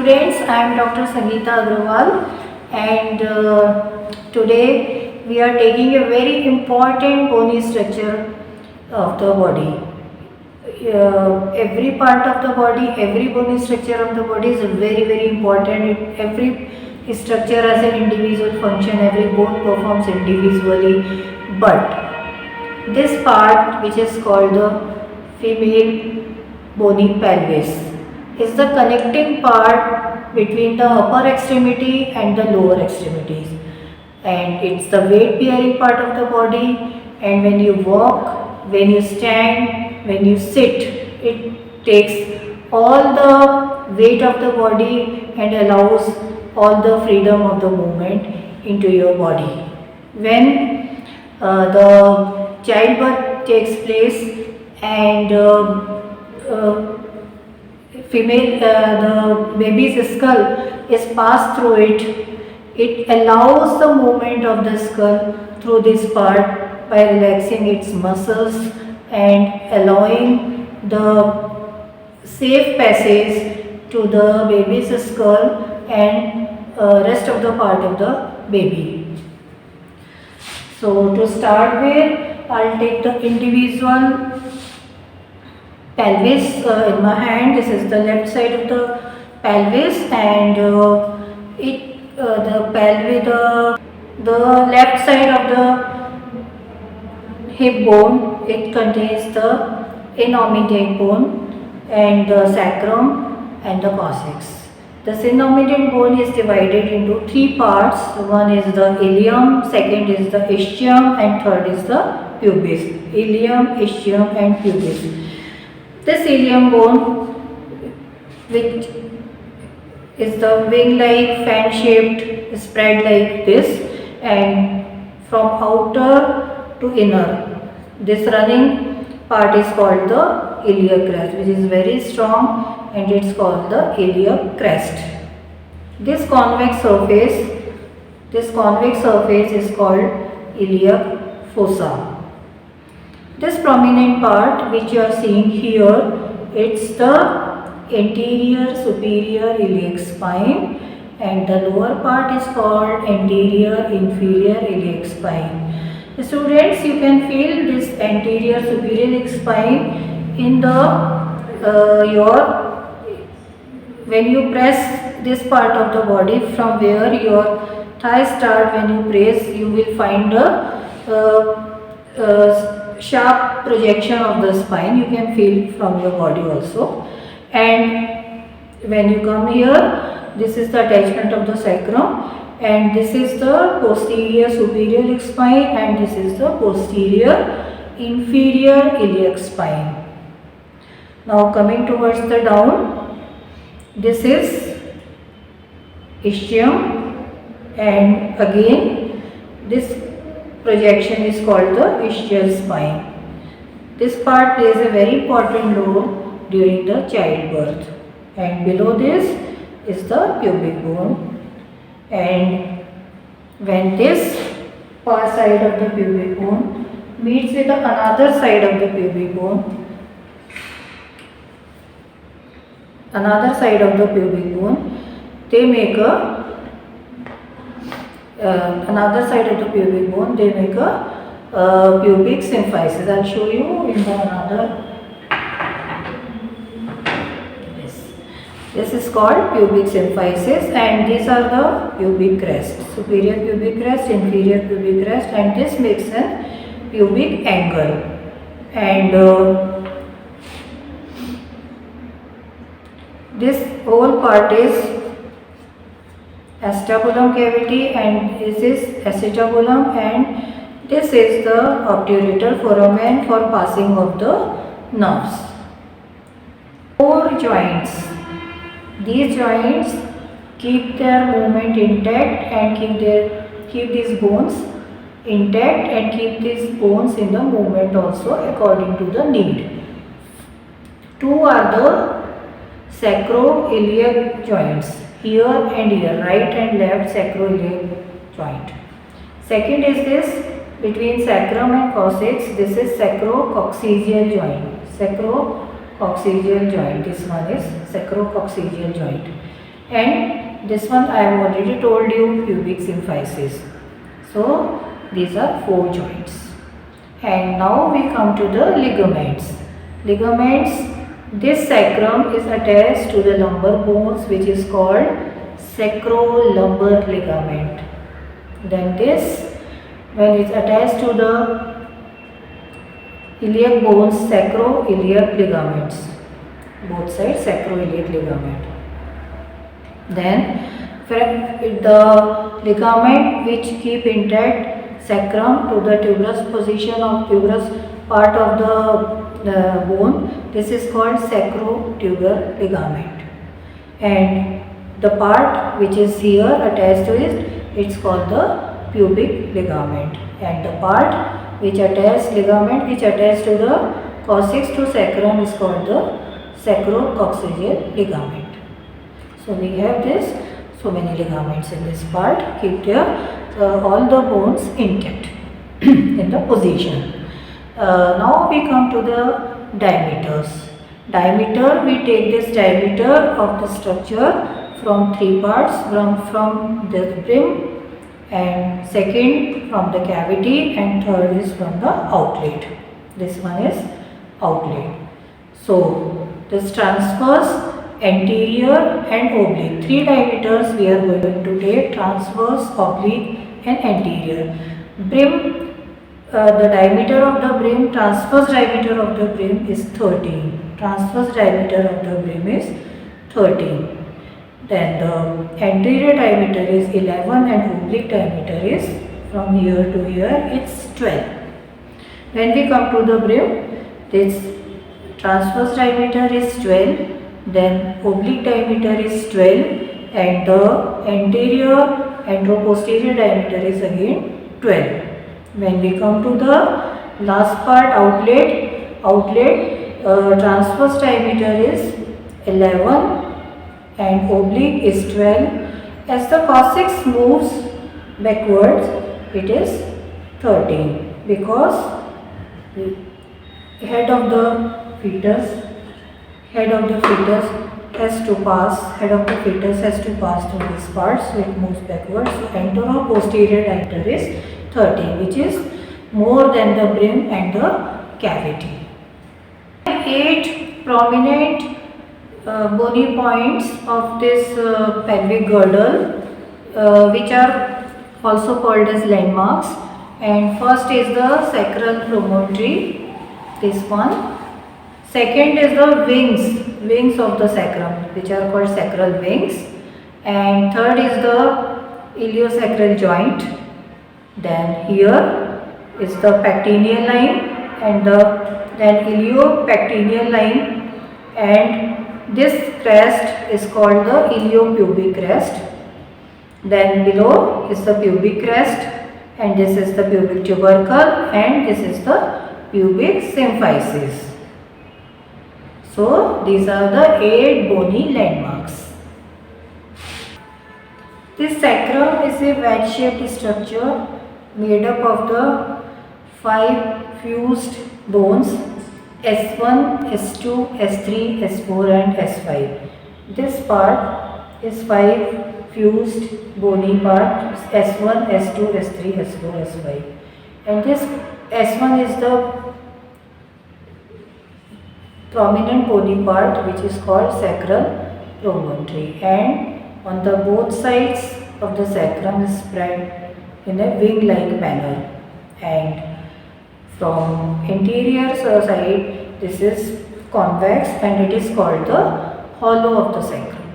Students, I am Dr. Sangeeta Agrawal and today we are taking a very important bony structure of the body. Every part of the body, every bony structure of the body is very important. Every structure has an individual function, every bone performs individually, but this part, which is called the female bony pelvis, is the connecting part between the upper extremity and the lower extremities, and it's the weight bearing part of the body. And when you walk, when you stand, when you sit, it takes all the weight of the body and allows all the freedom of the movement into your body. When the childbirth takes place and the baby's skull is passed through it, it allows the movement of the skull through this part by relaxing its muscles and allowing the safe passage to the baby's skull and rest of the part of the baby. So to start with, I'll take the individual pelvis in my hand. This is the left side of the pelvis, and the left side of the hip bone, it contains the innominate bone and the sacrum and the coccyx. The synominate bone is divided into three parts. One is the ilium, second is the ischium, and third is the pubis. Ilium, ischium and pubis. This ilium bone, which is the wing-like, fan-shaped, spread like this, and from outer to inner, this running part is called the iliac crest, which is very strong, and it's called the iliac crest. This convex surface is called iliac fossa. This prominent part which you are seeing here, it's the anterior superior iliac spine, and the lower part is called anterior inferior iliac spine. Students, you can feel this anterior superior iliac spine in the when you press this part of the body, from where your thighs start. When you press, you will find a sharp projection of the spine. You can feel from your body also. And when you come here, this is the attachment of the sacrum, and this is the posterior superior iliac spine, and this is the posterior inferior iliac spine. Now coming towards the down, this is ischium, and again this projection is called the ischial spine. This part plays a very important role during the childbirth, and below this is the pubic bone, and when this far side of the pubic bone meets with another side of the pubic bone, they make a pubic symphysis. I'll show you in the another. This is called pubic symphysis, and these are the pubic crest, superior pubic crest, inferior pubic crest, and this makes a pubic angle. And this whole part is acetabulum cavity, and this is acetabulum, and this is the obturator foramen for passing of the nerves. Four joints. These joints keep their movement intact and keep these bones intact and keep these bones in the movement also according to the need. Two are the sacroiliac joints, here and here, right and left sacroiliac joint. Second is this between sacrum and coccyx, this is sacrococcygeal joint. Sacrococcygeal joint, this one is sacrococcygeal joint. and this one I have already told you, pubic symphysis. So these are 4 joints. And now we come to the ligaments. Ligaments, this sacrum is attached to the lumbar bones, which is called sacrolumbar ligament. Then this, when it's attached to the iliac bones, sacroiliac ligaments. Both sides sacroiliac ligament. Then the ligament which keep intact sacrum to the tuberous position of tuberous part of the bone, this is called sacrotuberal ligament. And the part which is here attached to it, it's called the pubic ligament. And the part which attached to the coccyx to sacrum is called the sacrococcygeal ligament. So we have this, so many ligaments in this part, keep all the bones intact in the position. Now we come to the diameters. Diameter, we take this diameter of the structure from 3 parts, from the brim, and second from the cavity, and third is from the outlet. This one is outlet. So this transverse, anterior and oblique. 3 diameters we are going to take: transverse, oblique and anterior. Brim, the diameter of the brim, transverse diameter of the brim is 13. Transverse diameter of the brim is 13. Then the anterior diameter is 11 and oblique diameter is from here to here, it's 12. When we come to the brim, this transverse diameter is 12. Then oblique diameter is 12 and the anterior anteroposterior diameter is again 12. When we come to the last part, outlet, transverse diameter is 11 and oblique is 12. As the coccyx moves backwards, it is 13 because the head of the fetus has to pass through this part, so it moves backwards. So anteroposterior diameter is 13, which is more than the brim and the cavity. 8 prominent bony points of this pelvic girdle, which are also called as landmarks. And first is the sacral promontory, this one. Second is the wings of the sacrum, which are called sacral wings. And third is the iliosacral joint. Then here is the pectineal line and then iliopectineal line, and this crest is called the iliopubic crest. Then below is the pubic crest, and this is the pubic tubercle, and this is the pubic symphysis. So these are the 8 bony landmarks. This sacrum is a wedge-shaped structure made up of the 5 fused bones S1, S2, S3, S4 and S5. This part is 5 fused bony part, S1, S2, S3, S4, S5. And this S1 is the prominent bony part, which is called sacral promontory, and on the both sides of the sacrum is spread in a wing-like manner. And from anterior side, this is convex and it is called the hollow of the sacrum.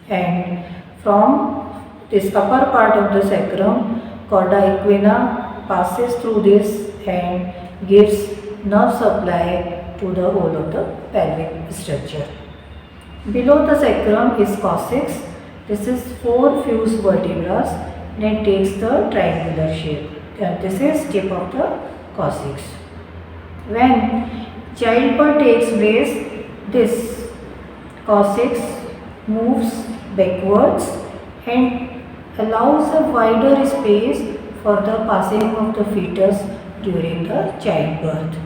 And from this upper part of the sacrum, chorda equina passes through this and gives nerve supply to the whole of the pelvic structure. Below the sacrum is coccyx. This is 4 fused vertebrae and it takes the triangular shape. This is tip of the coccyx. When childbirth takes place, this coccyx moves backwards and allows a wider space for the passing of the fetus during the childbirth.